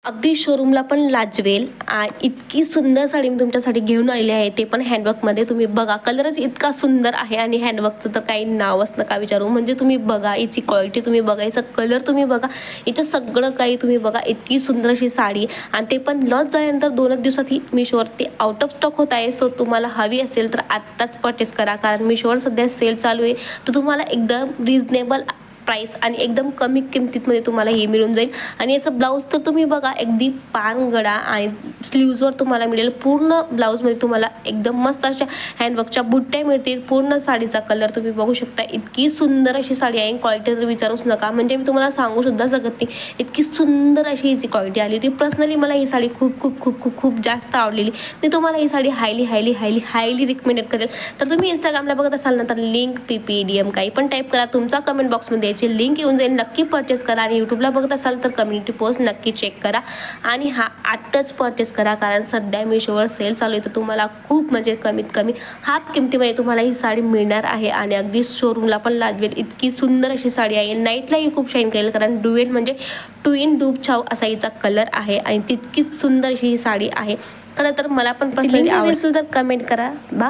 अगदी शोरूमला पण लाजवेल. इतकी सुंदर साडी मी तुमच्यासाठी घेऊन आलेली आहे, ते पण हँडवर्कमध्ये. तुम्ही बघा, कलरच इतका सुंदर आहे आणि हँडवर्कचं तर काही नावच नका विचारू. म्हणजे तुम्ही बघा, याची क्वालिटी तुम्ही बघा, याचा कलर तुम्ही बघा, याचं सगळं काही तुम्ही बघा. इतकी सुंदर अशी साडी, आणि ते पण लॉन्च झाल्यानंतर 2च दिवसात ही मिशोवरती आउट ऑफ स्टॉक होत आहे. सो तुम्हाला हवी असेल तर आत्ताच परचेस करा, कारण मिशोवर सध्या सेल चालू आहे. तर तुम्हाला एकदम रिजनेबल प्राईस आणि एकदम कमी किमतीमध्ये तुम्हाला हे मिळून जाईल. आणि याचं ब्लाऊज तर तुम्ही बघा, अगदी पानगडा आणि स्लीव्जवर तुम्हाला मिळेल. पूर्ण ब्लाऊजमध्ये तुम्हाला एकदम मस्त अशा हँडवर्कच्या बुट्ट्या मिळतील. पूर्ण साडीचा कलर तुम्ही बघू शकता. इतकी सुंदर अशी साडी आहे. क्वालिटी तर विचारूच नका, म्हणजे मी तुम्हाला सांगू सुद्धा शकत नाही, इतकी सुंदर अशी हिची क्वालिटी आली होती. पर्सनली मला ही साडी खूप खूप खूप खूप खूप जास्त आवडलेली. मी तुम्हाला ही साडी हायली रिकमेंडेड करेल. तर तुम्ही इंस्टाग्रामला बघत असाल ना, तर लिंक PPDM काही पण टाईप करा, तुमचा कमेंट बॉक्समध्ये याची लिंक येऊन जाईल. नक्की परचेस करा. आणि यूट्यूबला बघत असाल तर कम्युनिटी पोस्ट नक्की चेक करा आणि आत्ताच परचेस करा, कारण सध्या मिशोवर सेल चालू आहे. तर तुम्हाला खूप म्हणजे कमीत कमी हाफ किमतीमध्ये तुम्हाला ही साडी मिळणार आहे. आणि अगदी शोरूमला पण लाजवेल इतकी सुंदर अशी साडी आहे. नाईटलाही खूप शाईन करेल, कारण डुएट म्हणजे ट्विन डूब छाव असा हिचा कलर आहे आणि तितकीच सुंदर अशी ही साडी आहे. खरं तर मला पण पर्सनली आवडेल. तर कमेंट करा. बा